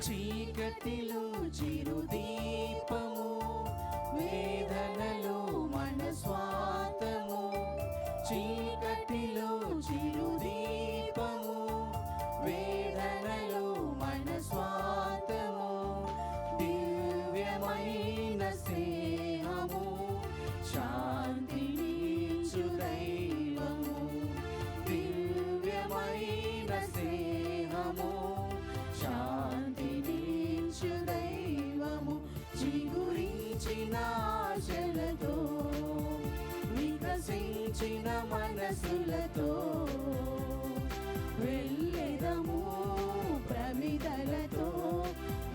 చీకటిలో చిరుదీపము, వేదనలో మన స్వార్థము. చీకటిలో చిరుదీపము, వేదనలో మన స్వార్థము. దివ్యమైన స్నేహము, శాంతినిచ్చు దైవము. దివ్యమైన స్నేహము, శాంతినిచ్చు దైవము. చిగురించిన ఆశలతో, వికసించిన మనసులతో వెళ్ళెదము ప్రమిదలతో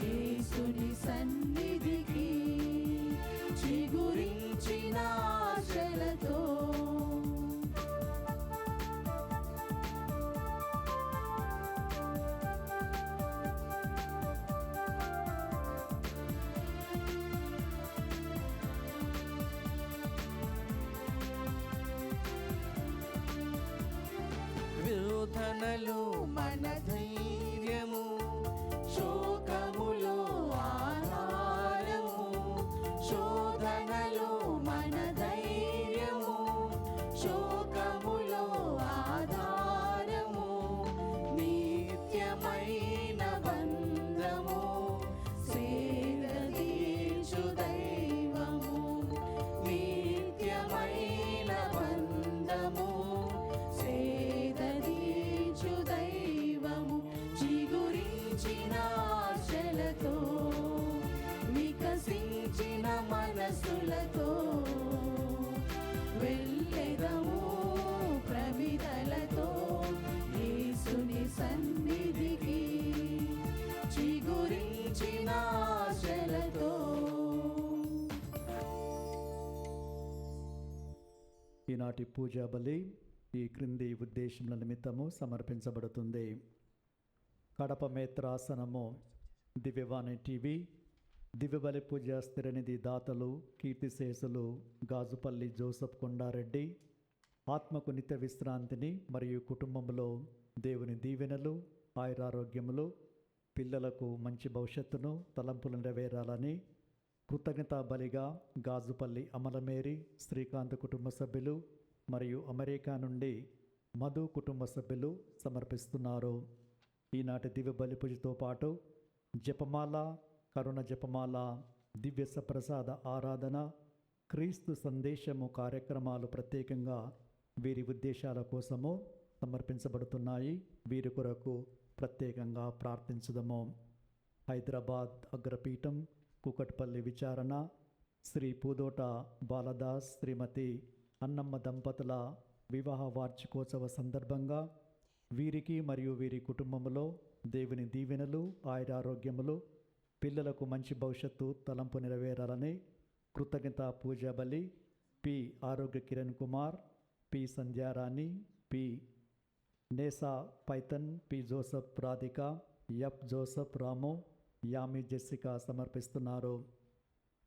యేసుని సన్నిధికి. చిగురించిన ఆశలతో వేదనలో మన ధైర్యము, శోకములో ఆధారము. శోధనలో మన ధైర్యము, శోకములో ఆధారము. నిత్యమైన బంధము, సేదతీర్చు దైవము. నిత్యమైన బంధము, సేదతీర్చు దైవము. చిగురించిన ఆశలతో, వికసించిన మనసులతో వెళ్ళెదము ప్రమిదలతో యేసుని సన్నిధికి. చిగురించిన ఆశలతో. ఈనాటి పూజా బలి ఈ క్రింది ఉద్దేశముల నిమిత్తము సమర్పించబడుతుంది. కడప మేత్రాసనము, దివ్యవాణి టీవీ, దివ్యబలి పూజ స్థిరనిధి దాతలు కీర్తిశేషులు గాజుపల్లి జోసఫ్ కొండారెడ్డి ఆత్మకు నిత్య విశ్రాంతిని మరియు కుటుంబంలో దేవుని దీవెనలు, ఆయురారోగ్యములు, పిల్లలకు మంచి భవిష్యత్తును, తలంపులు నెరవేరాలని కృతజ్ఞతా బలిగా గాజుపల్లి అమలమేరి శ్రీకాంత్ కుటుంబ సభ్యులు మరియు అమెరికా నుండి మధు కుటుంబ సభ్యులు సమర్పిస్తున్నారు. ఈనాటి దివ్య బలి పూజతో పాటు జపమాల, కరుణ జపమాల, దివ్య సప్రసాద ఆరాధన, క్రీస్తు సందేశము కార్యక్రమాలు ప్రత్యేకంగా వీరి ఉద్దేశాల కోసము సమర్పించబడుతున్నాయి. వీరి కొరకు ప్రత్యేకంగా ప్రార్థించుదము. హైదరాబాద్ అగ్రపీఠం కూకట్పల్లి విచారణ శ్రీ పూదోట బాలదాస్ శ్రీమతి అన్నమ్మ దంపతుల వివాహ వార్షికోత్సవ సందర్భంగా వీరికి మరియు వీరి కుటుంబంలో దేవుని దీవెనలు, ఆయురారోగ్యములు, పిల్లలకు మంచి భవిష్యత్తు, తలంపు నెరవేరాలని కృతజ్ఞతా పూజా బలి P Arogya Kiran Kumar, P Sandhyarani, P Nesa Paithan, P Joseph Radhika, F Joseph Ramu, Yami Jessica సమర్పిస్తున్నారు.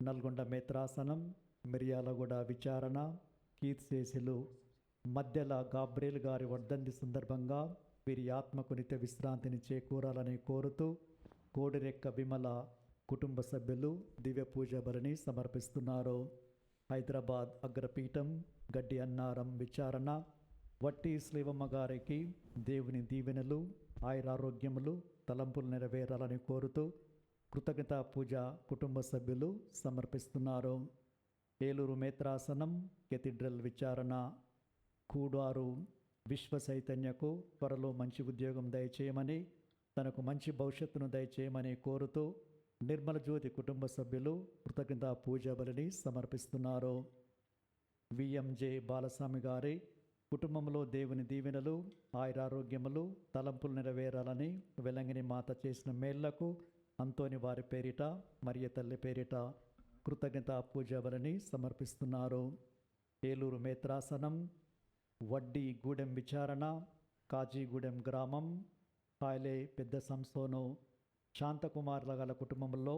నల్గొండ మేత్రాసనం, మిర్యాలగూడ విచారణ కీర్తిశేషులు మధ్యల గాబ్రేల్ గారి వర్ధంతి సందర్భంగా వీరి ఆత్మకు నిత్య విశ్రాంతిని చేకూరాలని కోరుతూ కోడిరెక్క విమల కుటుంబ సభ్యులు దివ్య పూజ బలిని సమర్పిస్తున్నారు. హైదరాబాద్ అగ్రపీఠం గడ్డి అన్నారం విచారణ వట్టి శ్రీవమ్మ గారికి దేవుని దీవెనలు, ఆయురారోగ్యములు, తలంపులు నెరవేరాలని కోరుతూ కృతజ్ఞతా పూజ కుటుంబ సభ్యులు సమర్పిస్తున్నారు. ఏలూరు మేత్రాసనం కెథీడ్రల్ విచారణ కూడారు విశ్వ చైతన్యకు త్వరలో మంచి ఉద్యోగం దయచేయమని, తనకు మంచి భవిష్యత్తును దయచేయమని కోరుతూ నిర్మల జ్యోతి కుటుంబ సభ్యులు కృతజ్ఞతా పూజా బలిని సమర్పిస్తున్నారు. విఎంజే బాలస్వామి గారి కుటుంబంలో దేవుని దీవెనలు, ఆయురారోగ్యములు, తలంపులు నెరవేరాలని వెలంగిని మాత చేసిన మేళ్లకు అంతోని వారి పేరిట, మరియ తల్లి పేరిట కృతజ్ఞతా పూజా బలిని సమర్పిస్తున్నారు. ఏలూరు మేత్రాసనం వడ్డీ గూడెం విచారణ కాజీగూడెం గ్రామం కాయలే పెద్ద సంస్థను శాంతకుమార్ల గల కుటుంబంలో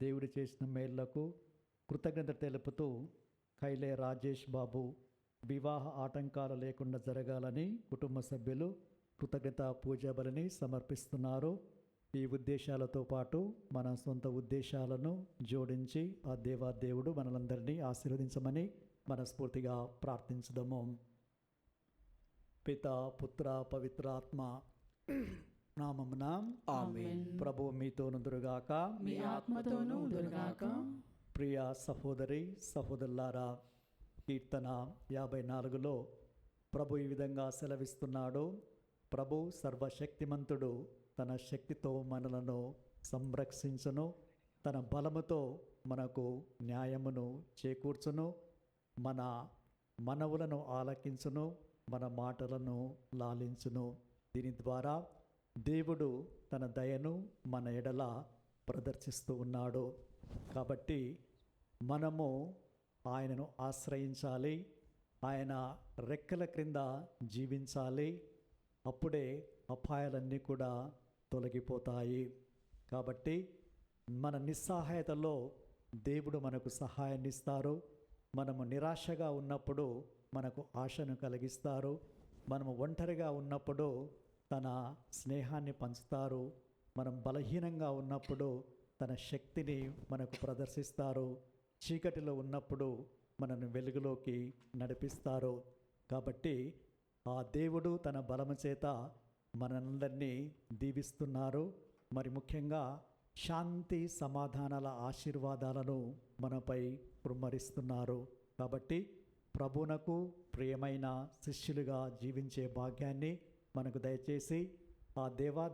దేవుడు చేసిన మేళ్లకు కృతజ్ఞత తెలుపుతూ కైలే రాజేష్ బాబు వివాహ ఆటంకాలు లేకుండా జరగాలని కుటుంబ సభ్యులు కృతజ్ఞత పూజా బలిని సమర్పిస్తున్నారు. ఈ ఉద్దేశాలతో పాటు మన సొంత ఉద్దేశాలను జోడించి ఆ దేవుడు మనలందరినీ ఆశీర్వదించమని మనస్ఫూర్తిగా ప్రార్థించుదాము. పిత, పుత్ర, పవిత్రాత్మ నామమున ఆమేన్. ప్రభు మీతోనుదురుగాక, మీ ఆత్మతోనూ ఉండుగాక. ప్రియ సహోదరి సహోదరులారా, కీర్తన 54లో ప్రభు ఈ విధంగా సెలవిస్తున్నాడు. ప్రభు సర్వశక్తిమంతుడు, తన శక్తితో మనలను సంరక్షించును, తన బలముతో మనకు న్యాయమును చేకూర్చును, మన మనవులను ఆలకించును, మన మాటలను లాలించును. దీని ద్వారా దేవుడు తన దయను మన ఎడల ప్రదర్శిస్తూ ఉన్నాడు. కాబట్టి మనము ఆయనను ఆశ్రయించాలి, ఆయన రెక్కల క్రింద జీవించాలి. అప్పుడే అపాయాలన్నీ కూడా తొలగిపోతాయి. కాబట్టి మన నిస్సహాయతలో దేవుడు మనకు సహాయాన్ని ఇస్తారు. మనము నిరాశగా ఉన్నప్పుడు మనకు ఆశను కలిగిస్తారు. మనము ఒంటరిగా ఉన్నప్పుడు తన స్నేహాన్ని పంచుతారు. మనం బలహీనంగా ఉన్నప్పుడు తన శక్తిని మనకు ప్రదర్శిస్తారు. చీకటిలో ఉన్నప్పుడు మనను వెలుగులోకి నడిపిస్తారు. కాబట్టి ఆ దేవుడు తన బలము చేత మనందరినీ దీవిస్తున్నారు. మరి ముఖ్యంగా శాంతి సమాధానాల ఆశీర్వాదాలను మనపై కుమ్మరిస్తున్నారు. కాబట్టి ప్రభువునకు ప్రియమైన శిష్యులుగా జీవించే భాగ్యాన్ని మనకు దయచేసి ఆ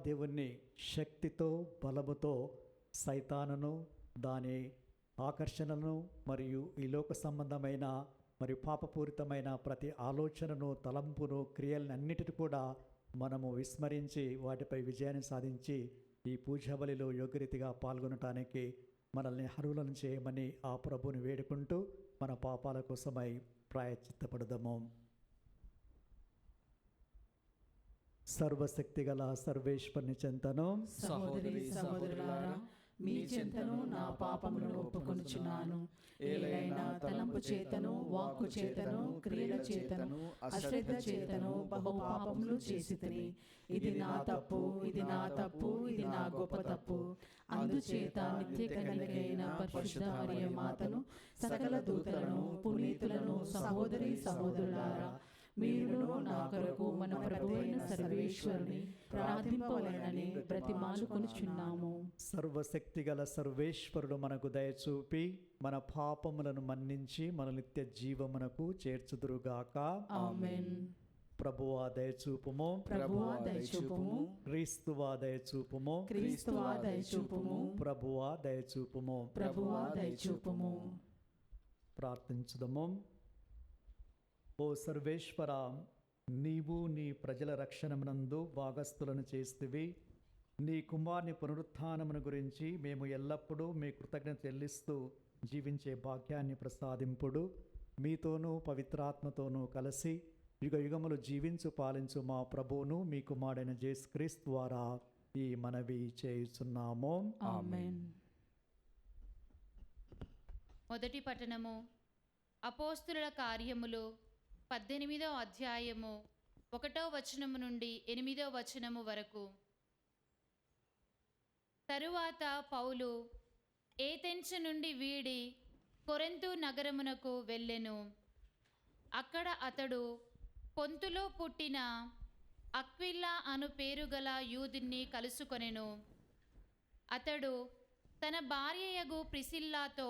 దేవుణ్ణి శక్తితో బలముతో సైతానును, దాని ఆకర్షణలను మరియు ఈ లోక సంబంధమైన మరియు పాపపూరితమైన ప్రతి ఆలోచనను, తలంపును, క్రియలన్నిటిని కూడా మనము విస్మరించి వాటిపై విజయాన్ని సాధించి ఈ పూజాబలిలో యోగ్యరీతిగా పాల్గొనటానికి మనల్ని అర్హులను చేయమని ఆ ప్రభువుని వేడుకుంటూ మన పాపాల కోసమై ప్రాయశ్చిత్తపడదాము. సర్వశక్తిగల సర్వేశ్వరుని చెంతను సహోదరి సహోదరులారా, మీ చెంతను నా పాపములను ఒప్పుకొనుచున్నాను. ఏలైనా తలంపు చేతను, వాక్కు చేతను, క్రియల చేతను, అశ్రద్ధ చేతను బహు పాపములు చేసితిని. ఇది నా తప్పు, ఇది నా తప్పు, ఇది నా గొప్ప తప్పు. అందుచేత నిత్య కన్యకైన పరిశుద్ధ మరియ మాతను, సకల దూతలను, పునీతులను, సహోదరి సహోదరులారా, మీరును నా కొరకు మన ప్రభువైన సర్వేశ్వరుని ప్రార్థింపవలెనని బ్రతిమాలుకొనుచున్నాము. సర్వశక్తిగల సర్వేశ్వరుడు మనకు దయచూపి మన పాపములను మన్నించి మన నిత్య జీవమునకు చేర్చుదురుగాక. ఆమేన్. ప్రభువా దయచూపుము, ప్రభువా దయచూపుము, క్రీస్తువా దయచూపుము, క్రీస్తువా దయచూపుము, ప్రభువా దయచూపుము. ప్రభువా దయచూపుము. ప్రార్థించుదము. ఓ సర్వేశ్వర, నీవు నీ ప్రజల రక్షణమునందు భాగస్థులను చేస్తివి. నీ కుమారుని పునరుత్థానమును గురించి మేము ఎల్లప్పుడూ మీ కృతజ్ఞత చెల్లిస్తూ జీవించే భాగ్యాన్ని ప్రసాదింపుడు. మీతోనూ పవిత్రాత్మతోనూ కలిసి యుగ యుగములు జీవించు పాలించు మా ప్రభువును మీ కుమారుడైన యేసుక్రీస్తు ద్వారా ఈ మనవి చేయుచున్నాము. ఆమేన్. మొదటి పట్టణము అపోస్తుల కార్యములు 18వ అధ్యాయము 1వ వచనము నుండి 8వ వచనము వరకు. తరువాత పౌలు ఏథెన్సు నుండి వీడి కొరింథు నగరమునకు వెళ్ళెను. అక్కడ అతడు పొంతులో పుట్టిన అక్విలా అను పేరుగల యూదుని కలుసుకొనెను. అతడు తన భార్యయగు ప్రిసిల్లాతో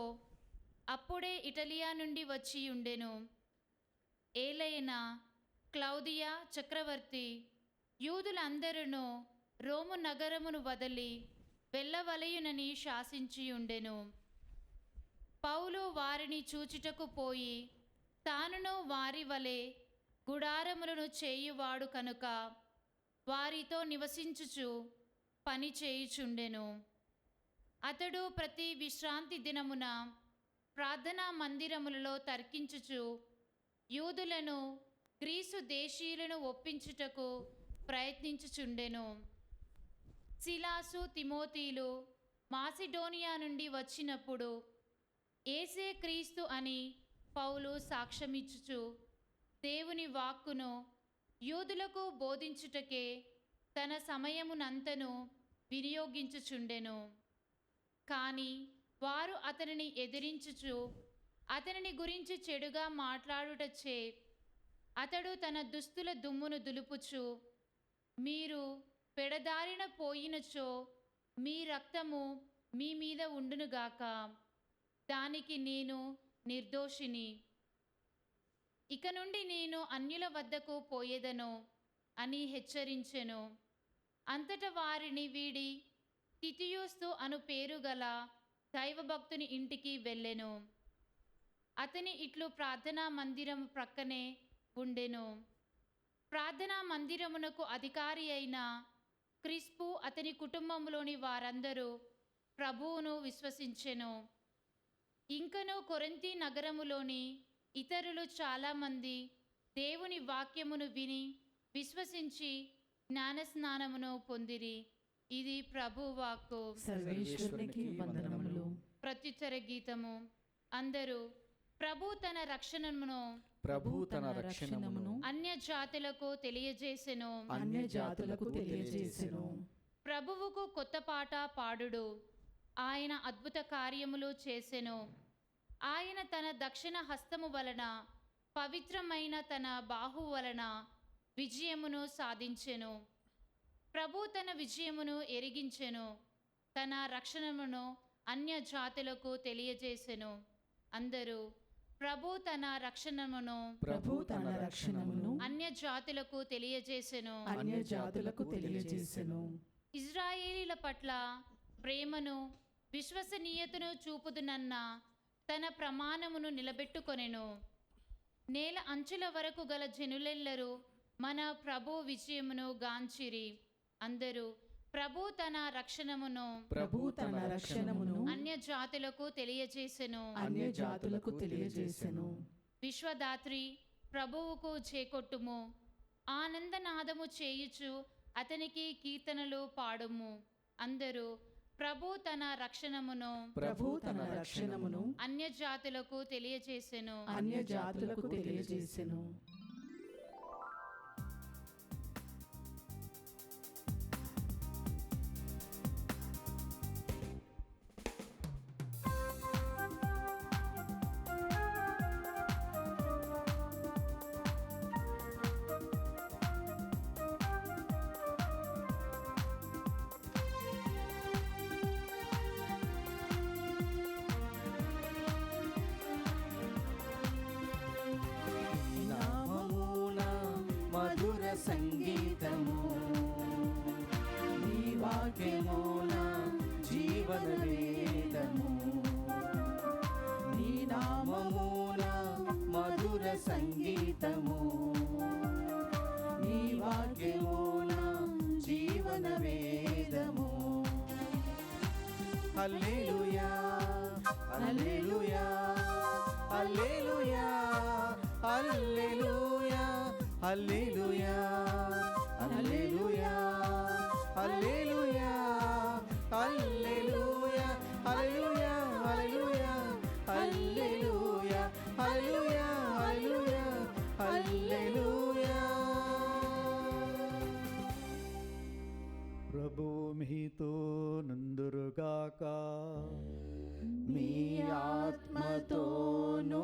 అప్పుడే ఇటలియా నుండి వచ్చి ఉండెను. ఏలైనా క్లౌదియా చక్రవర్తి యూదులందరూ రోము నగరమును వదిలి వెళ్ళవలయునని శాసించి ఉండెను. పౌలు వారిని చూచుటకు పోయి తానును వారి వలె గుడారములను చేయువాడు కనుక వారితో నివసించుచు పని చేయుచుండెను. అతడు ప్రతి విశ్రాంతి దినమున ప్రార్థనా మందిరములలో తర్కించుచు యూదులను గ్రీసు దేశీయులను ఒప్పించుటకు ప్రయత్నించుచుండెను. సిలాసు, తిమోతీలు మాసిడోనియా నుండి వచ్చినప్పుడు యేసే క్రీస్తు అని పౌలు సాక్ష్యమిచ్చుచు దేవుని వాక్కును యూదులకు బోధించుటకే తన సమయమునంతను వినియోగించుచుండెను. కానీ వారు అతనిని ఎదిరించుచు అతనిని గురించి చెడుగా మాట్లాడుటచే అతడు తన దుస్తుల దుమ్మును దులుపుచు, మీరు పెడదారిన పోయినచో మీ రక్తము మీ మీద ఉండునుగాక, దానికి నేను నిర్దోషిని. ఇక నుండి నేను అన్యుల వద్దకు పోయేదను అని హెచ్చరించెను. అంతటా వారిని వీడి తితియోస్తు అను పేరు గల దైవభక్తుని ఇంటికి వెళ్ళెను. అతని ఇట్లు ప్రార్థనా మందిరం ప్రక్కనే ఉండెను. ప్రార్థనా మందిరమునకు అధికారి అయిన క్రిస్పు అతని కుటుంబంలోని వారందరూ ప్రభువును విశ్వసించెను. ఇంకను కొరింథీ నగరములోని ఇతరులు చాలామంది దేవుని వాక్యమును విని విశ్వసించి జ్ఞానస్నానమును పొందిరి. ఇది ప్రభువాక్కు. సర్వేశ్వరునికి వందనములు. ప్రత్యుత్తర గీతము. అందరూ ప్రభు తన రక్షణమును అన్య జాతులకు తెలియజేసెను. అన్య జాతులకు తెలియజేసెను. ప్రభువుకు కొత్త పాట పాడుడు. ఆయన అద్భుత కార్యములు చేసెను. ఆయన తన దక్షిణ హస్తము వలన పవిత్రమైన తన బాహు వలన విజయమును సాధించెను. ప్రభు తన విజయమును ఎరిగించెను. తన రక్షణమును అన్య జాతులకు తెలియజేసెను. అందరూ ప్రభు తన రక్షణమును అన్య జాతులకు తెలియజేసెను. అన్య జాతులకు తెలియజేసెను. ఇజ్రాయేలీల పట్ల ప్రేమను విశ్వసనీయతను చూపుదునన్న తన ప్రమాణమును నిలబెట్టుకొనెను. నేల అంచుల వరకు గల జనులెల్లరూ మన ప్రభు విజయమును గాంచిరి. అందరూ ప్రభు తన రక్షణమును అన్య జాతులకు తెలియజేసెను. విశ్వదాత్రి ప్రభువుకు చేకొట్టుము. ఆనందనాదము చేయుచు అతనికి కీర్తనలు పాడుము. అందరూ ప్రభు తన రక్షణమును అన్య జాతులకు తెలియజేసెను. సంగీతము నీ వాక్యమున జీవన వేదము, నీ నామమున మధుర సంగీతము, నీ వాక్యమున జీవన వేదము. హల్లెలూయా హల్లెలూయా హల్లెలూయా హల్లెలూయా హల్లెలూయా హల్లెలూయా హల్లెలూయా హల్లెలూయా హల్లెలూయా హల్లెలూయా హల్లెలూయా హల్లెలూయా హల్లెలూయా. ప్రభు మీతో నందురుగాక. మీ ఆత్మతోనూ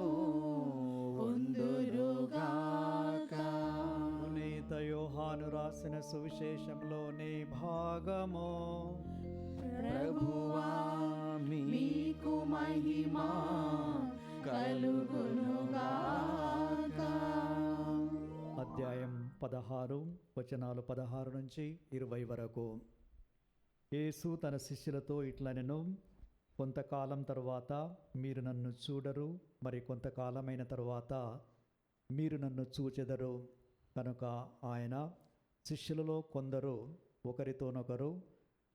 ఉందురుగాక. పునీత యోహాను రాసిన సువిశేషంలోని భాగము. ప్రభువా మీకు మహిమ కలుగునుగాక. అధ్యాయం 16 వచనాలు 16 నుంచి 20 వరకు. యేసు తన శిష్యులతో ఇట్లనెను, కొంతకాలం తరువాత మీరు నన్ను చూడరు, మరి కొంతకాలమైన తరువాత మీరు నన్ను చూచెదరు. కనుక ఆయన శిష్యులలో కొందరు ఒకరితోనొకరు,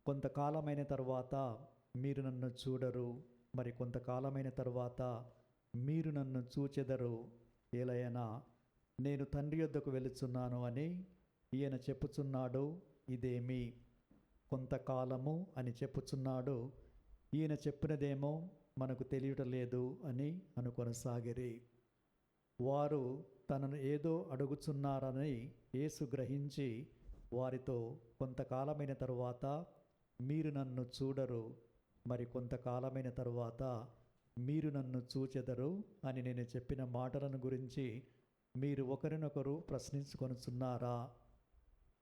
కొంతకాలమైన తరువాత మీరు నన్ను చూడరు, మరి కొంతకాలమైన తరువాత మీరు నన్ను చూచెదరు, ఏలయనా నేను తండ్రి యొద్దకు వెళుచున్నాను అని ఈయన చెప్పుచున్నాడు. ఇదేమి కొంతకాలము అని చెప్పుచున్నాడు. ఈయన చెప్పినదేమో మనకు తెలియటలేదు అని అనుకొనసాగిరి. వారు తనను ఏదో అడుగుచున్నారని యేసు గ్రహించి వారితో, కొంతకాలమైన తరువాత మీరు నన్ను చూడరు, మరి కొంతకాలమైన తరువాత మీరు నన్ను చూచెదరు అని నేను చెప్పిన మాటలను గురించి మీరు ఒకరినొకరు ప్రశ్నించుకొనుచున్నారా?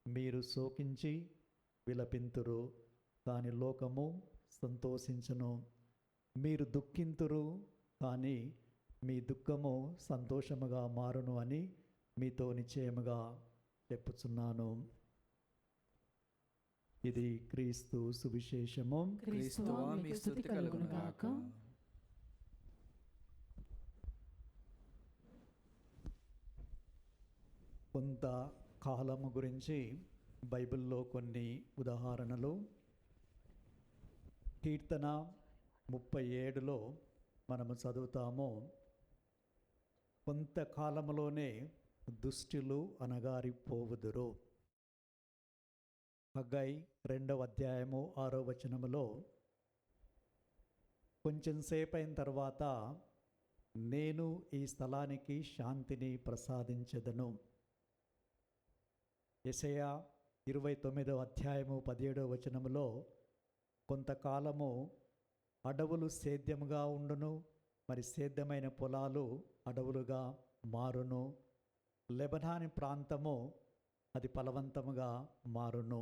మీరు శోకించి విలపింతురు, కానీ లోకము సంతోషించును. మీరు దుఃఖింతురు, కానీ మీ దుఃఖము సంతోషముగా మారును అని మీతో నిశ్చయముగా చెప్పుచున్నాను. ఇది క్రీస్తు సువిశేషము. క్రీస్తువా మీకు స్తుతి కలుగును గాక. కొంత కాలము గురించి బైబిల్లో కొన్ని ఉదాహరణలు. కీర్తన 37లో మనము చదువుతాము, కొంతకాలములోనే దుష్టులు అణగారిపోవుదురు. హగ్గై 2వ అధ్యాయము 6వ వచనములో, కొంచెం సేపు అయిన తర్వాత నేను ఈ స్థలానికి శాంతిని ప్రసాదించెదను. యెషయా 29వ అధ్యాయము 17వ వచనములో, కొంతకాలము అడవులు సేద్యముగా ఉండును, మరి సేద్యమైన పొలాలు అడవులుగా మారును. లెబనాని ప్రాంతము అది ఫలవంతముగా మారును.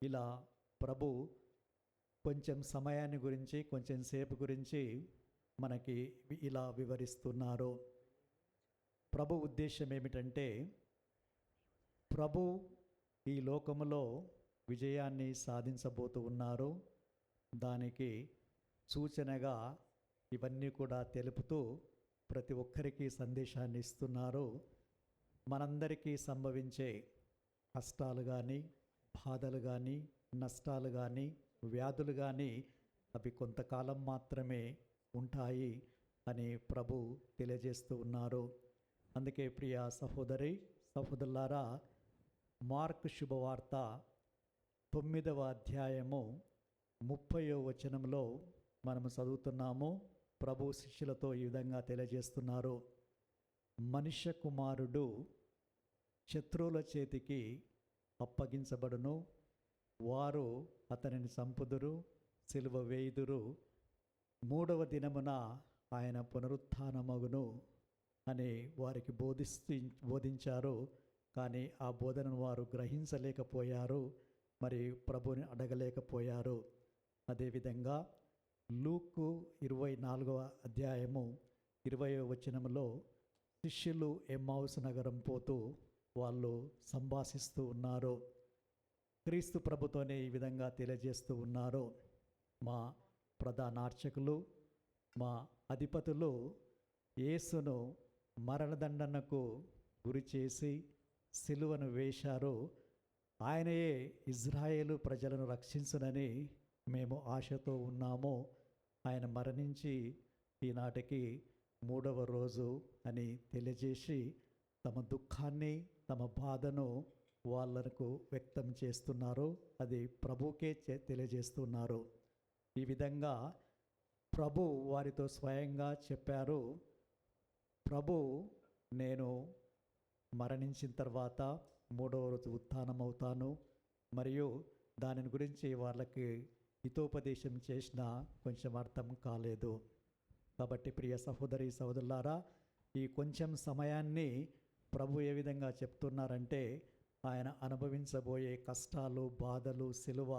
ఇలా ప్రభు కొంచెం సమయాన్ని గురించి, కొంచెం సేపు గురించి మనకి ఇలా వివరిస్తున్నారు. ప్రభు ఉద్దేశం ఏమిటంటే, ప్రభు ఈ లోకములో విజయాన్ని సాధించబోతూ ఉన్నారు. దానికి సూచనగా ఇవన్నీ కూడా తెలుపుతూ ప్రతి ఒక్కరికి సందేశాన్ని ఇస్తున్నారు. మనందరికీ సంభవించే కష్టాలు కానీ, బాధలు కానీ, నష్టాలు కానీ, వ్యాధులు కానీ అవి కొంతకాలం మాత్రమే ఉంటాయి అని ప్రభు తెలియజేస్తూ ఉన్నారు. అందుకే ప్రియ సహోదరి సహోదరులారా, మార్కు శుభవార్త 9వ అధ్యాయము 30వ వచనంలో మనము చదువుతున్నాము. ప్రభు శిష్యులతో ఈ విధంగా తెలియజేస్తున్నారు, మనుష్య కుమారుడు శత్రువుల చేతికి అప్పగించబడును, వారు అతనిని చంపుదురు, సిలువ వేయుదురు, 3వ దినమున ఆయన పునరుత్థానమగును అని వారికి బోధించారు. కానీ ఆ బోధనను వారు గ్రహించలేకపోయారు, మరి ప్రభుని అడగలేకపోయారు. అదేవిధంగా లూకు 24వ అధ్యాయము 20వ వచనములో, శిష్యులు ఎమ్మౌసు నగరం పోతూ వాళ్ళు సంభాషిస్తూ ఉన్నారు. క్రీస్తు ప్రభుతోనే ఈ విధంగా తెలియజేస్తూ ఉన్నారు, మా ప్రధానార్చకులు, మా అధిపతులు యేసును మరణదండనకు గురి చేసి సిలువను వేశారు. ఆయనయే ఇజ్రాయేలు ప్రజలను రక్షించునని మేము ఆశతో ఉన్నాము. ఆయన మరణించి ఈనాటికి 3వ రోజు అని తెలియజేసి తమ దుఃఖాన్ని, తమ బాధను వాళ్ళకు వ్యక్తం చేస్తున్నారు. అది ప్రభుకే తెలియజేస్తున్నారు. ఈ విధంగా ప్రభు వారితో స్వయంగా చెప్పారు, ప్రభు నేను మరణించిన తర్వాత 3వ రోజు ఉత్థానమవుతాను. మరియు దానిని గురించి వాళ్ళకి హితోపదేశం చేసినా కొంచెం అర్థం కాలేదు. కాబట్టి ప్రియ సహోదరి సహోదరులారా, ఈ కొంచెం సమయాన్ని ప్రభు ఏ విధంగా చెప్తున్నారంటే, ఆయన అనుభవించబోయే కష్టాలు, బాధలు, సిలువ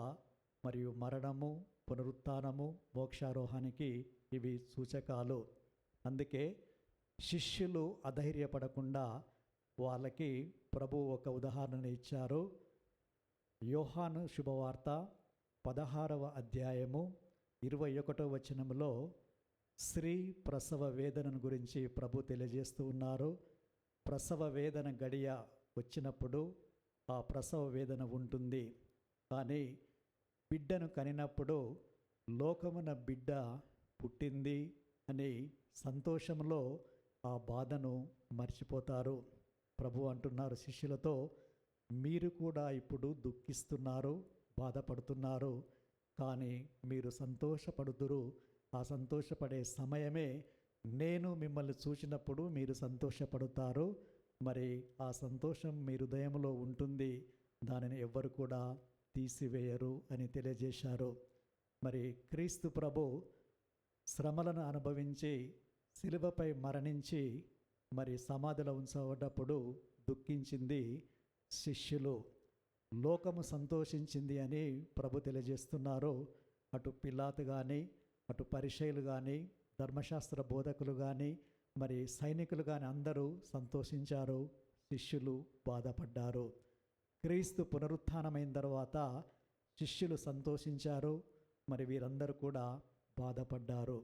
మరియు మరణము, పునరుత్థానము, మోక్షారోహానికి ఇవి సూచకాలు. అందుకే శిష్యులు అధైర్యపడకుండా వాళ్ళకి ప్రభు ఒక ఉదాహరణ ఇచ్చారు. యోహాను శుభవార్త 16వ అధ్యాయము 21వ వచనంలో స్త్రీ ప్రసవ వేదనను గురించి ప్రభు తెలియజేస్తూ ఉన్నారు. ప్రసవ వేదన గడియ వచ్చినప్పుడు ఆ ప్రసవ వేదన ఉంటుంది, కానీ బిడ్డను కనినప్పుడు లోకమున బిడ్డ పుట్టింది అని సంతోషంలో ఆ బాధను మర్చిపోతారు. ప్రభు అంటున్నారు శిష్యులతో, మీరు కూడా ఇప్పుడు దుఃఖిస్తున్నారు, బాధపడుతున్నారు, కానీ మీరు సంతోషపడుదురు. ఆ సంతోషపడే సమయమే నేను మిమ్మల్ని చూసినప్పుడు మీరు సంతోషపడతారు. మరి ఆ సంతోషం మీ హృదయంలో ఉంటుంది, దానిని ఎవ్వరు కూడా తీసివేయరు అని తెలియజేశారు. మరి క్రీస్తు ప్రభు శ్రమలను అనుభవించి శిలువపై మరణించి మరి సమాధిలో ఉంచబడ్డప్పుడు దుఃఖించింది శిష్యులు, లోకము సంతోషించింది అని ప్రభు తెలియజేస్తున్నారు. అటు పిలాతు కానీ, అటు పరిసయ్యులు కానీ, ధర్మశాస్త్ర బోధకులు కానీ, మరి సైనికులు కానీ అందరూ సంతోషించారు, శిష్యులు బాధపడ్డారు. క్రీస్తు పునరుత్థానమైన తర్వాత శిష్యులు సంతోషించారు, మరి వీరందరూ కూడా బాధపడ్డారు.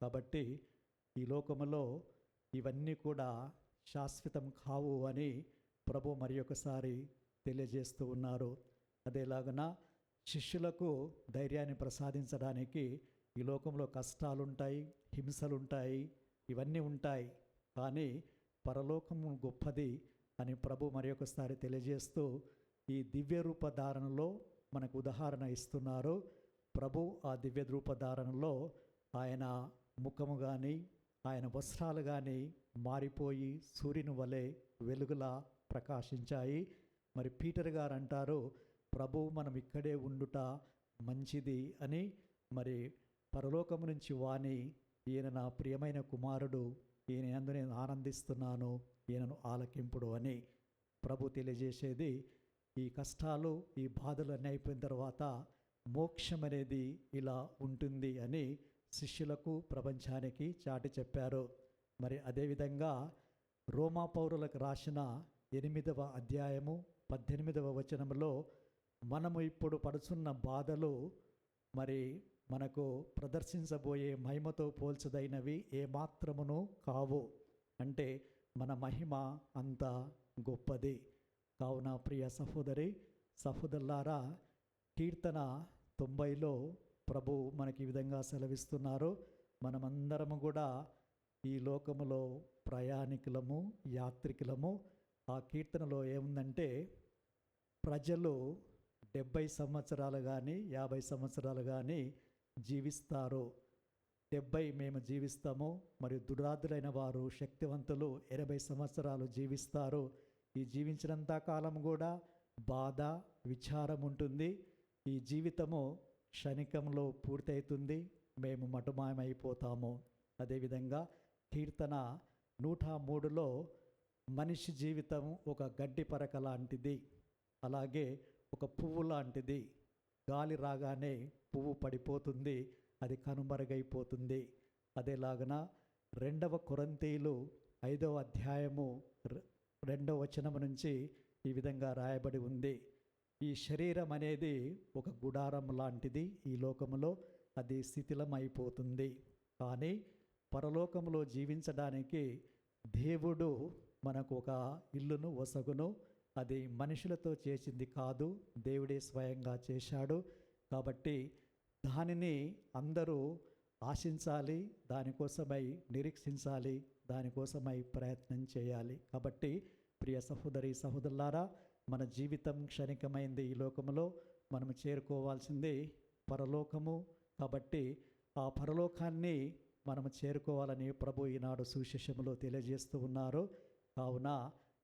కాబట్టి ఈ లోకములో ఇవన్నీ కూడా శాశ్వతం కావు అని ప్రభు మరి ఒకసారి తెలియజేస్తూ ఉన్నారు. అదేలాగన శిష్యులకు ధైర్యాన్ని ప్రసాదించడానికి ఈ లోకంలో కష్టాలుంటాయి, హింసలుంటాయి, ఇవన్నీ ఉంటాయి, కానీ పరలోకము గొప్పది అని ప్రభు మరి ఒకసారి తెలియజేస్తూ ఈ దివ్య రూపధారణలో మనకు ఉదాహరణ ఇస్తున్నారు. ప్రభు ఆ దివ్య రూపధారణలో ఆయన ముఖము కానీ, ఆయన వస్త్రాలు కానీ మారిపోయి సూర్యుని వలె వెలుగులా ప్రకాశించాయి. మరి పీటర్ గారు అంటారు, ప్రభు మనం ఇక్కడే ఉండుట మంచిది అని. మరి పరలోకము నుంచి వాణి, ఈయన నా ప్రియమైన కుమారుడు, ఈయన యందు నేను ఆనందిస్తున్నాను, ఈయనను ఆలకింపుడు అని ప్రభు తెలియజేసేది. ఈ కష్టాలు, ఈ బాధలు అన్నీ అయిపోయిన తర్వాత మోక్షం అనేది ఇలా ఉంటుంది అని శిష్యులకు, ప్రపంచానికి చాటి చెప్పారు. మరి అదేవిధంగా రోమా పౌరులకు రాసిన 8వ అధ్యాయము 18వ వచనంలో మనము ఇప్పుడు పడుతున్న బాధలు మరి మనకు ప్రదర్శించబోయే మహిమతో పోల్చదైనవి ఏమాత్రమును కావు. అంటే మన మహిమ అంత గొప్పది. కావున ప్రియ సహోదరి సహోదరులారా, కీర్తన 90లో ప్రభు మనకి ఈ విధంగా సెలవిస్తున్నారు. మనమందరము కూడా ఈ లోకములో ప్రయాణికులము, యాత్రికులము. ఆ కీర్తనలో ఏముందంటే, ప్రజలు 70 సంవత్సరాలు కానీ 50 సంవత్సరాలు కానీ జీవిస్తారు. 70 మేము జీవిస్తాము, మరియు దురాదులైన వారు, శక్తివంతులు 80 సంవత్సరాలు జీవిస్తారు. ఈ జీవించినంత కాలం కూడా బాధ, విచారం ఉంటుంది. ఈ జీవితము క్షణికంలో పూర్తవుతుంది, మేము మటుమాయమైపోతాము. అదేవిధంగా కీర్తన 103లో మనిషి జీవితం ఒక గడ్డి పరక లాంటిది, అలాగే ఒక పువ్వు లాంటిది. గాలి రాగానే పువ్వు పడిపోతుంది, అది కనుమరుగైపోతుంది. అదేలాగన 2వ కొరింథీయులు 5వ అధ్యాయము 2వ వచనం నుంచి ఈ విధంగా రాయబడి ఉంది. ఈ శరీరం అనేది ఒక గుడారం లాంటిది, ఈ లోకములో అది శిథిలమైపోతుంది. కానీ పరలోకములో జీవించడానికి దేవుడు మనకు ఒక ఇల్లును వసగును. అది మనుషులతో చేసింది కాదు, దేవుడే స్వయంగా చేశాడు. కాబట్టి దానిని అందరూ ఆశించాలి, దానికోసమై నిరీక్షించాలి, దానికోసమై ప్రయత్నం చేయాలి. కాబట్టి ప్రియ సహోదరి సహోదరులారా, మన జీవితం క్షణికమైంది. ఈ లోకములో మనము చేరుకోవాల్సింది పరలోకము. కాబట్టి ఆ పరలోకాన్ని మనము చేరుకోవాలని ప్రభు ఈనాడు సువిశేషములో తెలియజేస్తూ ఉన్నారు. కావున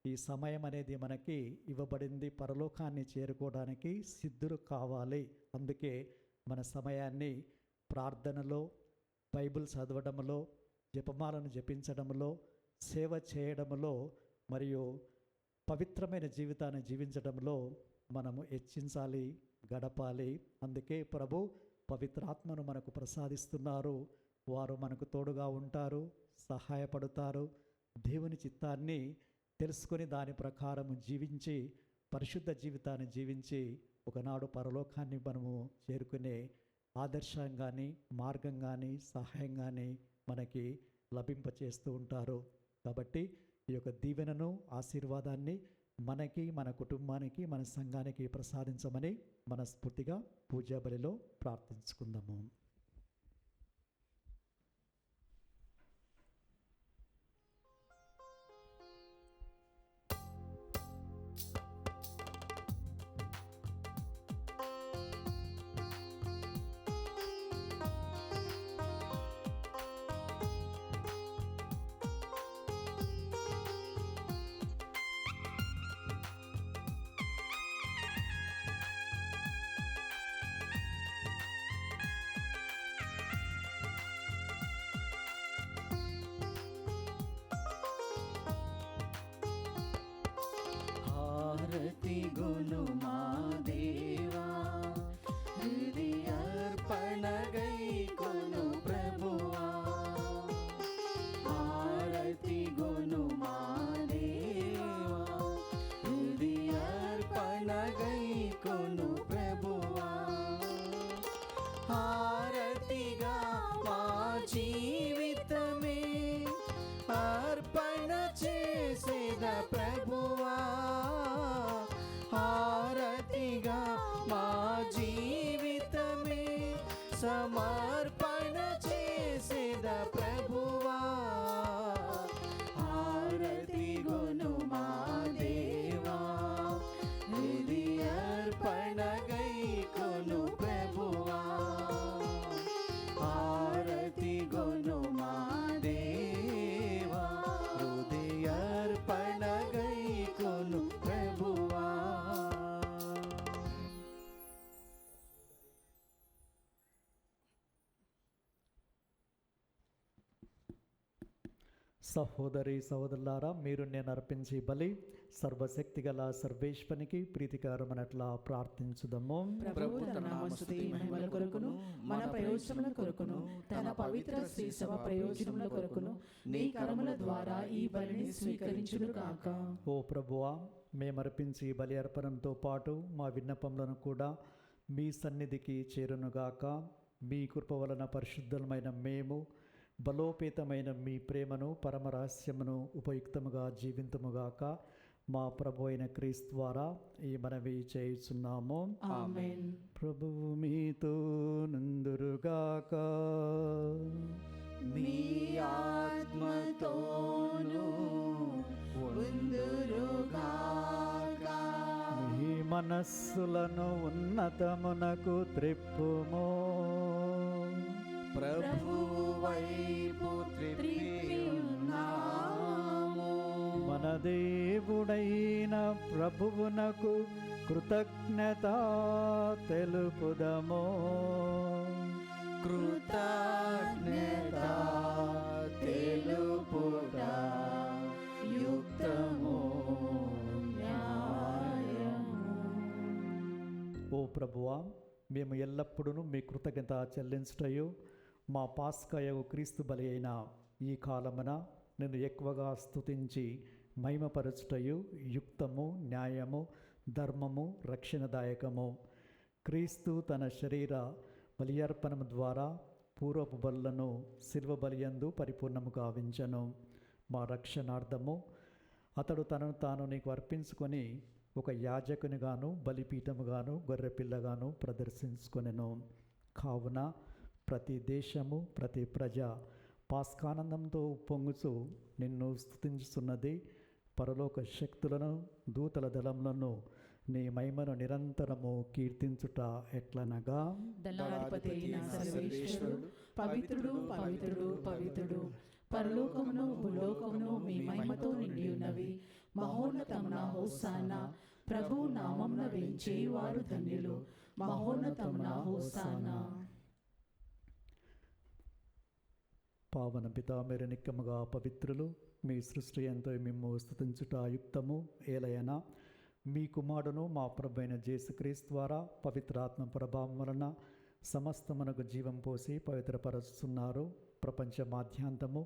ఈ సమయం అనేది మనకి ఇవ్వబడింది, పరలోకాన్ని చేరుకోవడానికి సిద్ధులు కావాలి. అందుకే మన సమయాన్ని ప్రార్థనలో, బైబిల్ చదవడంలో, జపమాలను జపించడంలో, సేవ చేయడంలో, మరియు పవిత్రమైన జీవితాన్ని జీవించడంలో మనము హెచ్చించాలి, గడపాలి. అందుకే ప్రభు పవిత్రాత్మను మనకు ప్రసాదిస్తున్నారు. వారు మనకు తోడుగా ఉంటారు, సహాయపడతారు. దేవుని చిత్తాన్ని తెలుసుకొని దాని ప్రకారం జీవించి, పరిశుద్ధ జీవితాన్ని జీవించి ఒకనాడు పరలోకాన్ని మనము చేరుకునే ఆదర్శం కానీ, మార్గం కానీ, సహాయం కానీ మనకి లభింపచేస్తూ ఉంటారు. కాబట్టి ఈ యొక్క దీవెనను, ఆశీర్వాదాన్ని మనకి, మన కుటుంబానికి, మన సంఘానికి ప్రసాదించమని మనస్ఫూర్తిగా పూజా బలిలో ప్రార్థించుకుందాము. సమర్పణ చేసేద ప్రభువా హారతి గొను మా దేవా హృది అర్పణ గైకొను ప్రభువా హారతి గొను మా దేవా హృది అర్పణ గైకొను ప్రభువా. సహోదరి సహోదరులారా, మీరు నేను అర్పించి బలి సర్వశక్తి గల సర్వేశ్వనికి ప్రీతికరమనట్లా ప్రార్థించుదము. ప్రభువు తన నామస్తుతి మహిమల కొరకును మన ప్రయోజనముల కొరకును తన పవిత్ర శ్రీ సభ ప్రయోజనముల కొరకును నీ కరముల ద్వారా ఈ బలిని స్వీకరించును కాక. ఓ ప్రభువా, మేమర్పించి బలి అర్పణంతో పాటు మా విన్నపములను కూడా మీ సన్నిధికి చేరునుగాక. మీ కృప వలన పరిశుద్ధమైన మేము బలోపేతమైన మీ ప్రేమను పరమరహస్యమును ఉపయుక్తముగా జీవింతుముగాక. మా ప్రభు అయిన క్రీస్తు ద్వారా ఈ మనవి చేయుచున్నాము. ఆమేన్. ప్రభువు మీతో నందురుగాక. మీ ఆత్మతోను ఉందురుగాక. మీ మనస్సులను ఉన్నతమునకు త్రిప్పుము. ప్రభువు వైపు త్రిప్పియున్నాము. మన దేవుడైన ప్రభువునకు కృతజ్ఞత తెలుపుదము. కృతజ్ఞత తెలుపుట యుక్తము న్యాయము. ఓ ప్రభువా, మేము ఎల్లప్పుడూ మీ కృతజ్ఞత చెల్లించుటయు మా పాస్కాయవు క్రీస్తు బలి అయిన ఈ కాలమున నేను ఎక్కువగా స్తుతించి మహిమపరచుటయు యుక్తము న్యాయము ధర్మము రక్షణదాయకము. క్రీస్తు తన శరీర బలియర్పణము ద్వారా పూర్వపు బలులను శిల్వ బలియందు పరిపూర్ణము గావించను. మా రక్షణార్థము అతడు తనను తాను నీకు అర్పించుకొని ఒక యాజకునిగాను బలిపీఠముగాను గొర్రెపిల్లగాను ప్రదర్శించుకొనెను. కావున ప్రతి దేశము ప్రతి ప్రజ పాస్కానందంతో పొంగుచు నిన్ను స్తుతించుతున్నది. పరలోక శక్తులను దూతల దళములను నీ మహిమను నిరంతరము కీర్తించుట ఎట్లనగా, దళాధిపతి అయిన సర్వేశ్వరుడు పవిత్రుడు పవిత్రుడు పవిత్రుడు, పరలోకమును భూలోకమును మీ మహిమతో నిండి ఉన్నవి. మహోన్నతమున హోసానా, ప్రభు నామమున వేంచే వారు ధన్యులు. మహోన్నతమున హోసానా. పావన పితా, మీరు నిక్కముగా పవిత్రులు. మీ సృష్టి ఎంతో మిమ్ము స్తుతించుట యుక్తము. ఏలయన మీ కుమారుడును మా ప్రభువైన యేసుక్రీస్తు ద్వారా పవిత్రాత్మ ప్రభావం వలన సమస్తమునకు జీవం పోసి పవిత్రపరుస్తున్నారు. ప్రపంచ మాధ్యాంతము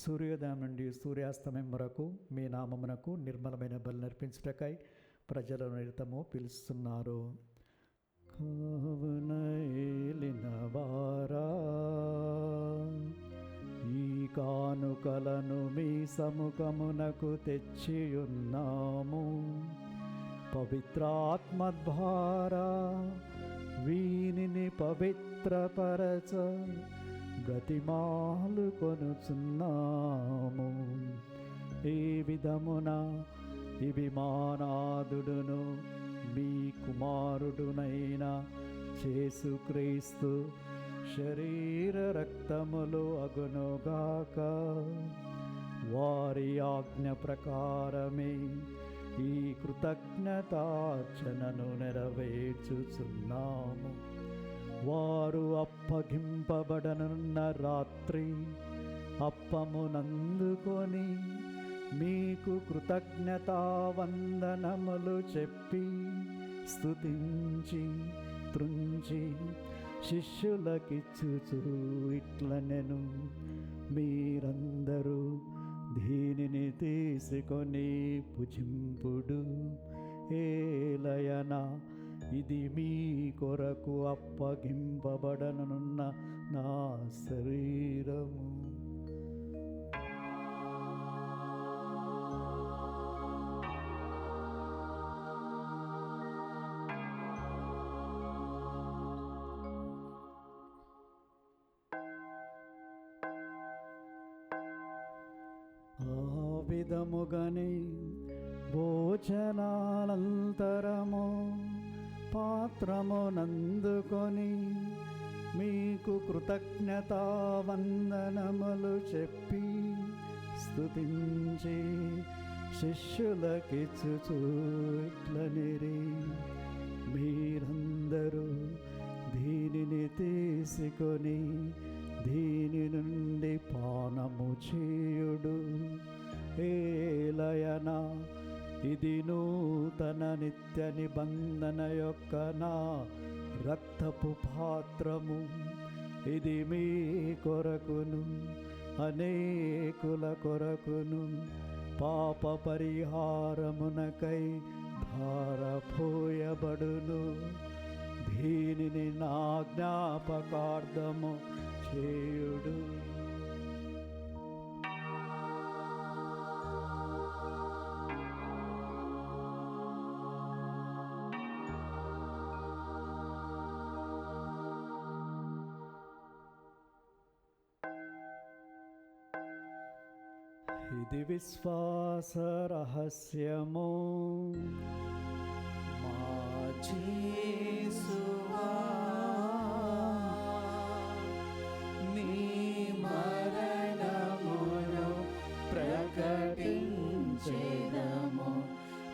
సూర్యోదయం నుండి సూర్యాస్తమయం వరకు మీ నామమునకు నిర్మలమైన బలి నర్పించుటకై ప్రజలను నిరతము పిలుస్తున్నారు. కావున ఏలిన వారా, ఈ కానుకలను మీ సముఖమునకు తెచ్చియున్నాము. పవిత్రాత్మ ద్వారా వీనిని పవిత్రపరచ బ్రతిమాలు కొనుచున్నాము. ఈ విధమున ఇవి మానాదుడును మీ కుమారుడునైన యేసుక్రీస్తు శరీర రక్తములు అగునుగాక. వారి ఆజ్ఞ ప్రకారమే ఈ కృతజ్ఞతార్చనను నెరవేర్చుచున్నాము. వారు అప్పగింపబడనున్న రాత్రి అప్పమునందుకొని మీకు కృతజ్ఞతావందనములు చెప్పి స్తుతించి త్రుంచి శిష్యులకిచ్చుచు ఇట్లనెను, మీరందరూ దీనిని తీసుకొని భుజింపుడు. ఏలయన ఇది మీ కొరకు అప్పగింపబడనున్న నా శరీరము. విధముగని భోజనానంతరము పాత్రమునందుకొని మీకు కృతజ్ఞతావందనములు చెప్పి స్తుతించి శిష్యులకిచ్చుచు ఇట్లనిరి, మీరందరూ దీనిని తీసుకొని దీని నుండి పానము చేయుడు. ఏలయన ఇది నూతన నిత్య నిబంధన యొక్క నా రక్తపు పాత్రము. ఇది మీ కొరకును అనేకుల కొరకును పాప పరిహారమునకై ధారపోయబడును. దీనిని నా జ్ఞాపకార్థము చేయుడు. ఇది విశ్వాస రహస్యము. మా యేసువా, నీ మరణమును ప్రకటించెదము,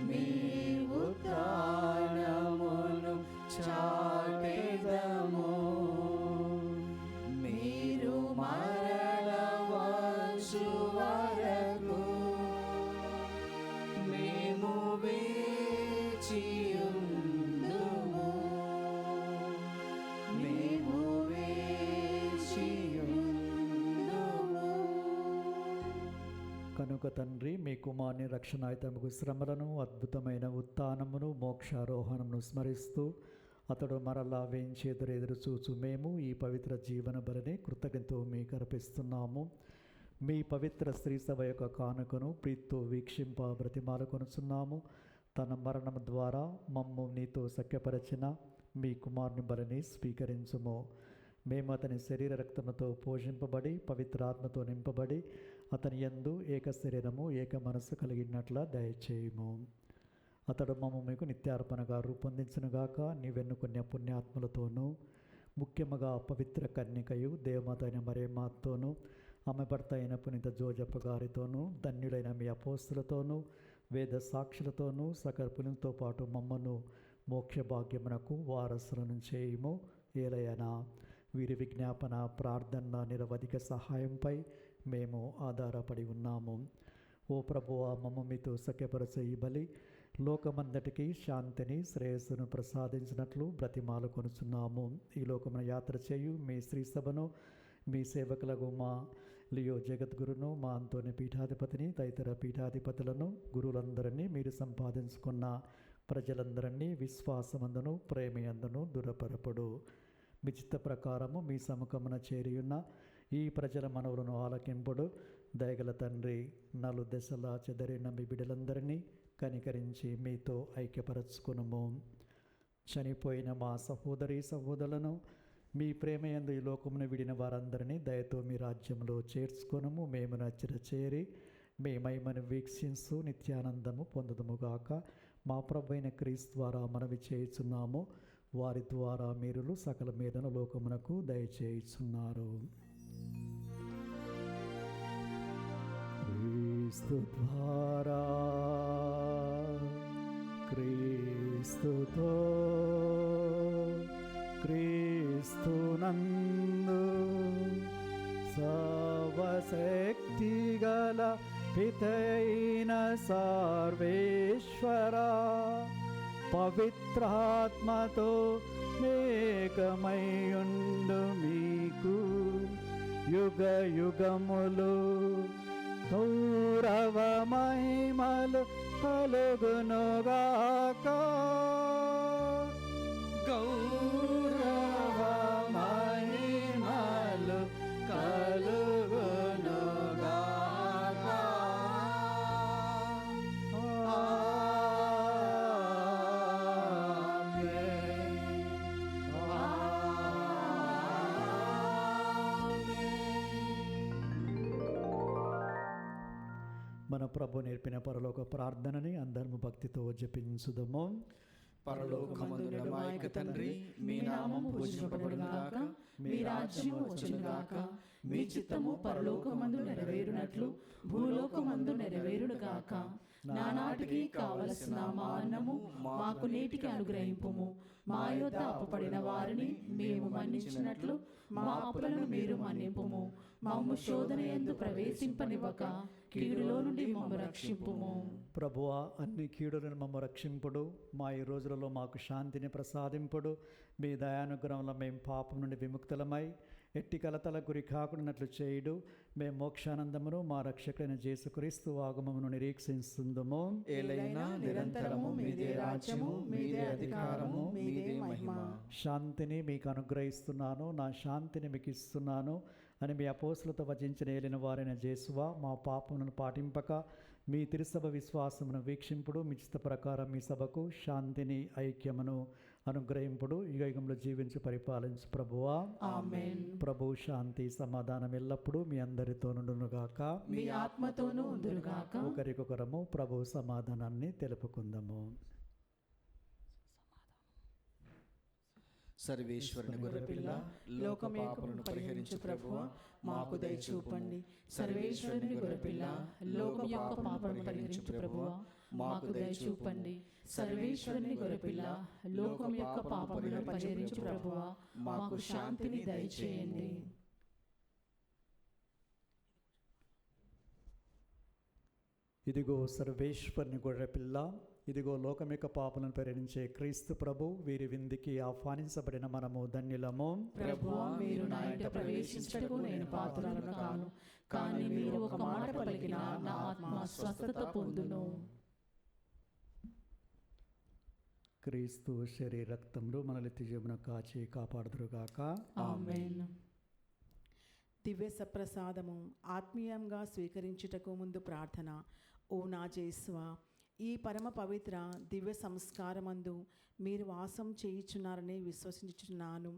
మీ ఉత్థానమును చాటెదము. మీరు మరల వచ్చు వరకు మేము వేచియుందుము, మేము వేచియుందుము. కనుక తండ్రి, మీ కుమారుని రక్షణాయుతముకు శ్రమలను, అద్భుతమైన ఉత్థానమును, మోక్షారోహణమును స్మరిస్తూ అతడు మరలా వేంచేదురు చూచు మేము ఈ పవిత్ర జీవన బలిని కృతజ్ఞతతో మీకు అర్పిస్తున్నాము. మీ పవిత్ర స్త్రీ సభ యొక్క కానుకను ప్రీతితో వీక్షింప బ్రతిమాలు కొనుచున్నాము. తన మరణం ద్వారా మమ్ము నీతో సఖ్యపరచిన మీ కుమారుని బలిని స్వీకరించుము. మేము అతని శరీర రక్తముతో పోషింపబడి పవిత్రాత్మతో నింపబడి అతని యందు ఏక శరీరము ఏక మనస్సు కలిగినట్ల దయచేయము. అతడు మమ్ము మీకు నిత్యార్పణగా రూపొందించునుగాక. నీవెన్నుకున్న పుణ్యాత్ములతోనూ ముఖ్యముగా పవిత్ర కన్యకయు దేవమాత అయిన మరియమ్మతోనూ ఆమె భర్త అయిన పునీత జోజప్ప గారితోనూ ధన్యుడైన మీ అపోస్తులతోనూ వేద సాక్షులతోనూ సకల పుణ్యంతో పాటు మమ్మను మోక్ష భాగ్యమునకు వారసులను చేయుము. ఏలయనా వీరి విజ్ఞాపన ప్రార్థన నిరవధిక సహాయంపై మేము ఆధారపడి ఉన్నాము. ఓ ప్రభువా, మమ్మ మీతో సఖ్యపరచ ఈ బలి లోకమందటికి శాంతిని శ్రేయస్సును ప్రసాదించినట్లు బ్రతిమాలు కొనుచున్నాము. ఈ లోకమున యాత్ర చేయు మీ శ్రీ సభను, మీ సేవకులకు మా లియో జగద్గురును, మా అంతోని పీఠాధిపతిని, తదితర పీఠాధిపతులను, గురువులందరినీ, మీరు సంపాదించుకున్న ప్రజలందరినీ విశ్వాసమందును ప్రేమయందును దురపరపడు. మీ చిత్త ప్రకారము మీ సముఖమున చేరియున్న ఈ ప్రజల మనవులను ఆలకింపుడు. దయగల తండ్రి, నలు దశలా చెదరిన మీ బిడ్డలందరినీ కనికరించి మీతో ఐక్యపరచుకునుము. చనిపోయిన మా సహోదరి సహోదరులను మీ ప్రేమయందు ఈ లోకమును విడిన వారందరినీ దయతో మీ రాజ్యంలో చేర్చుకొనుము. మేము నచ్చిన చేరి మీ మహిమను వీక్షించు నిత్యానందము పొందుదుముగాక. మా ప్రభువైన క్రీస్తు ద్వారా మనవి చేయుచున్నాము. వారి ద్వారా మీరులు సకల మీదన లోకమునకు దయచేయుచున్నారు. క్రీస్తు ద్వారా, క్రీస్తుతో, క్రీస్తునందు సర్వశక్తి గల పితైన సర్వేశ్వర పవిత్రాత్మతో మేకమయుండు మీకు యుగ యుగములు గౌరవ మహిమలు కలుగునుగాక. గౌరవ మహిమలు కలుగునుగాక. మన ప్రభు నేర్పిన పరలోక ప్రార్థనని అందరము భక్తితో జపించుదము. పరలోకమందున్న మా యొక్క తండ్రి, మీ నామము పూజింపబడుగాక, మీ రాజ్యము వచ్చునుగాక, మీ చిత్తము పరలోకమందు నెరవేరునట్లు భూలోకమందు నెరవేరునుగాక. నానాటికి కావలసిన మా అన్నము మాకు నేటికి అనుగ్రహింపుము. మా యొద్ద అప్పుపడిన వారిని మేము మన్నించినట్లు మా అప్పులను మీరు మన్నింపుము. మమ్ము శోధనయందు ప్రవేశింపనివ్వక కీడులో నుండి మమ్ము రక్షింపుము. ప్రభువా, అన్ని కీడులను మమ్మ రక్షింపుడు. మా ఈ రోజులలో మాకు శాంతిని ప్రసాదింపుడు. మీ దయానుగ్రహంలో మేము పాపం నుండి విముక్తులమై ఎట్టి కలతల గురి కాకుండానట్లు చేయుడు. మేము మోక్షానందమును మా రక్షకుడైన యేసుక్రీస్తు ఆగమమును నిరీక్షిస్తుందము. ఏలైనా నిరంతరము మీదే రాజ్యము, మీదే అధికారము, మీదే మహిమ. శాంతిని మీకు అనుగ్రహిస్తున్నాను, నా శాంతిని మీకు ఇస్తున్నాను అని మీ అపోస్తులతో వచించిన ఏలిన వారైన యేసువా, మా పాపములను పాటింపక మీ తిరుసభ విశ్వాసమును వీక్షింపుడు. మీ చిత్త ప్రకారం మీ సభకు శాంతిని ఐక్యమును అనుగ్రహింపుడు. యుగయుగంలో జీవించి పరిపాలించు ప్రభువా. ఆమేన్. ప్రభు శాంతి సమాధానం ఎల్లప్పుడూ మీ అందరితో నుండునుగాక, మీ ఆత్మతోనూ ఉందురుగాక. ఒకరికొకరము ప్రభు సమాధానాన్ని తెలుపుకుందాము. సర్వేశ్వరుని గొర్రెపిల్ల, లోక పాపములను పరిహరించు ప్రభువా, మాకు దయ చూపండి. సర్వేశ్వరుని గొర్రెపిల్ల, లోకం యొక్క పాపములను పరిహరించు ప్రభువా, మాకు దయ చూపండి. సర్వేశ్వరుని గొర్రెపిల్ల, లోకం యొక్క పాపములను పరిహరించు ప్రభువా, మాకు శాంతిని దయచేయండి. ఇదిగో సర్వేశ్వరుని గొర్రెపిల్ల, ఇదిగో లోకం యొక్క పాపలను పరిహరించే క్రీస్తు ప్రభు, వీరి విందుకి ఆహ్వానించబడిన మనము ధన్యులము. ప్రభువా, మీరు నా ఇంట ప్రవేశించుటకు నేను పాత్రుడను కాను, కానీ మీరు ఒక మాట పలికిన నా ఆత్మ స్వస్థత పొందును. క్రీస్తు శరీర రక్తములు మనల్ని నిత్యజీవన కాచి కాపాడుదురుగాక. ఆమేన్. దివ్య సప్రసాదము ఆత్మీయంగా స్వీకరించుటకు ముందు ప్రార్థన. ఓ నా యేసువా, ఈ పరమ పవిత్ర దివ్య సంస్కారమందు మీరు వాసం చేయుచున్నారని విశ్వసించుచున్నాను.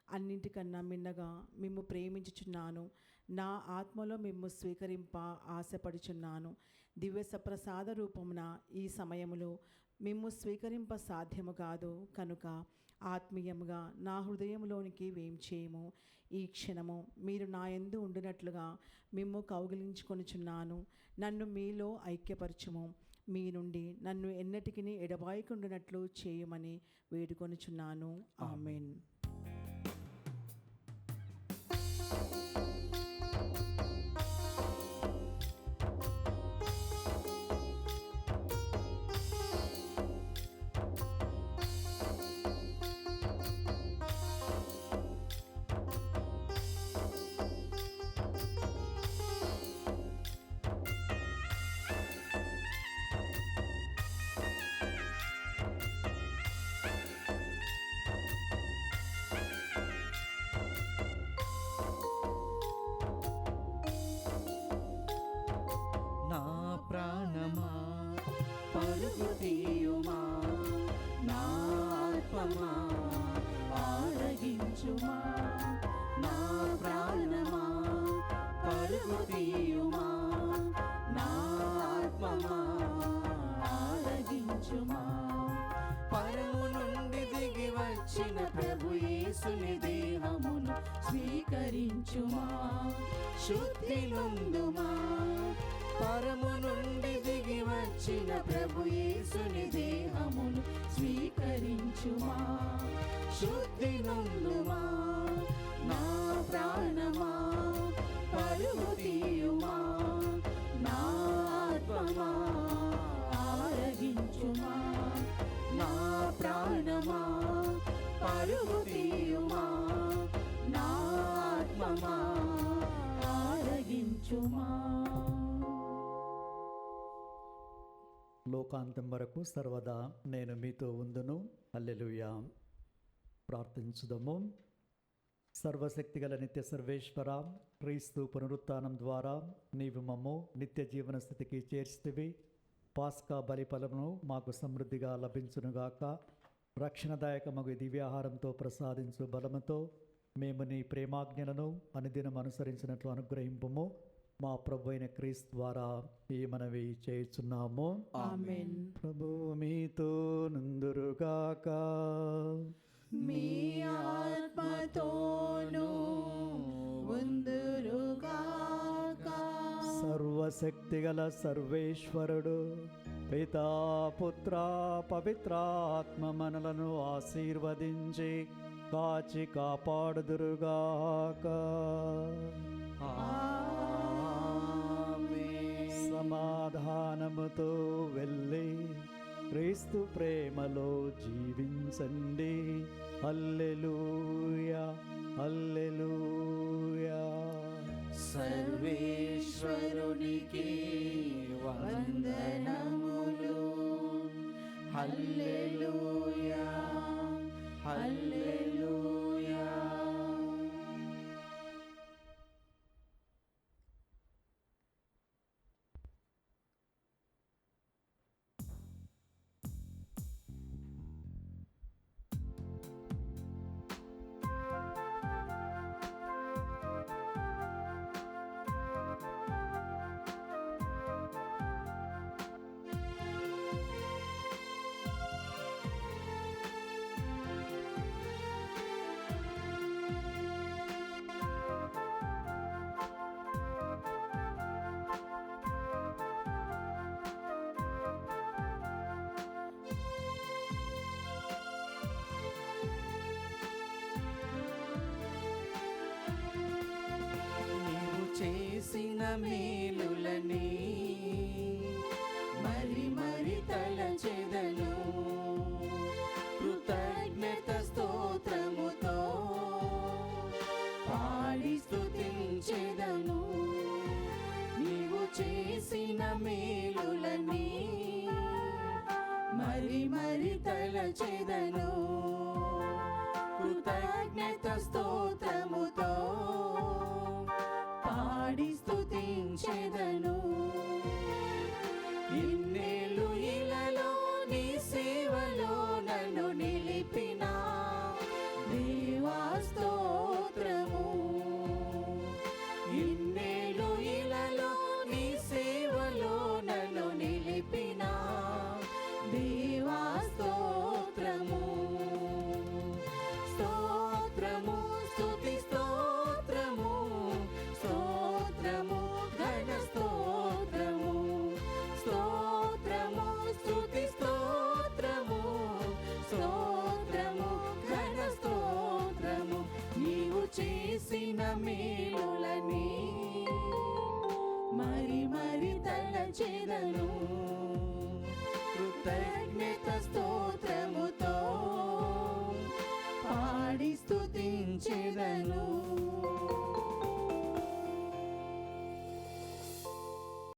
అన్నింటికన్నా మిన్నగా మిమ్ము ప్రేమించుచున్నాను. నా ఆత్మలో మిమ్ము స్వీకరింప ఆశపడుచున్నాను. దివ్య సప్రసాద రూపమున ఈ సమయములో మిమ్ము స్వీకరింప సాధ్యము కాదు కనుక ఆత్మీయముగా నా హృదయంలోనికి వేంచేయము. ఈ క్షణము మీరు నా యందు ఉండినట్లుగా మిమ్ము కౌగిలించుకొనుచున్నాను. నన్ను మీలో ఐక్యపరచుము. మీ నుండి నన్ను ఎన్నటికిని ఎడబాయకుండునట్లు చేయమని వేడుకొనుచున్నాను. ఆమేన్. నా ప్రాణమా పరుగు తీయుమా, నా ఆత్మమా ఆరగించుమా. నా ప్రాణమా పరుగు తీయుమా, నా ఆత్మమా ఆరగించుమా. పరము నుండి దిగి వచ్చిన ప్రభు యేసుని దేహమును స్వీకరించుమా. శుద్ధి నొందుమా. పరము నుండి దిగి వచ్చిన ప్రభు యేసుని దేహమును స్వీకరించుమా. శుద్ధి నొందుమా. నా ప్రాణమా పరుగు తీయుమా, నా ఆత్మమా ఆరగించుమా. నా ప్రాణమా పరుగు తీయుమా, నా ఆత్మమా ఆరగించుమా. లోకాంతం వరకు సర్వదా నేను మీతో ఉందును. హల్లెలూయా. ప్రార్థించుదము. సర్వశక్తిగల నిత్య సర్వేశ్వర, క్రీస్తు పునరుత్థానం ద్వారా నీవు మమ్ము నిత్య జీవన స్థితికి చేర్చితివి. పాస్కా బలిఫలమును మాకు సమృద్ధిగా లభించునుగాక. రక్షణదాయకమగు దివ్యాహారంతో ప్రసాదించు బలముతో మేము నీ ప్రేమాజ్ఞలను అనుదినం అనుసరించినట్లు అనుగ్రహింపుము. మా ప్రభు అయిన క్రీస్తు ద్వారా ఈ మనవి చేయుచున్నాము. ఆమేన్. ప్రభువు మీతో నుందురుగాక. మీ ఆత్మతోనూ ఉందురుగాక. సర్వశక్తిగల సర్వేశ్వరుడు పితా పుత్ర పవిత్రాత్మ మనలను ఆశీర్వదించి కాచి కాపాడుదురుగాక. సమాధానముతో వెళ్ళి క్రీస్తు ప్రేమలో జీవించండి. హల్లెలూయా హల్లెలూయా. సర్వేశ్వరునికి వందనములు. హల్లెలూయా హల్లెలూయా. నీవు చేసిన మేలులని మరి మరి తలచెదను. కృతజ్ఞత స్తోత్రముతో పాడి స్తుతించెదను. నీవు చేసిన మేలులని మరి మరి తలచెదను. కృతజ్ఞత స్తోత్రముతో పాడి స్తుతించెదను. ఇన్నేళ్ళు ఇలలో నీ సేవలో నన్ను నిలిపిన దేవా స్తోత్రము. ఇన్నేళ్ళు ఇలలో నీ సేవలో నన్ను నిలిపిన దేవా స్తోత్రము. స్తోత్రము స్తుతి స్తోత్రము. స్తోత్రము ఘన స్తోత్రము. స్తోత్రము స్తుతి స్తోత్రము. స్తోత్రము ఘన స్తోత్రము. నీవు చేసిన మేలులని మరి మరి తలచెదను. కృతజ్ఞత స్తోత్రముతో పాడి స్తుతించెదను.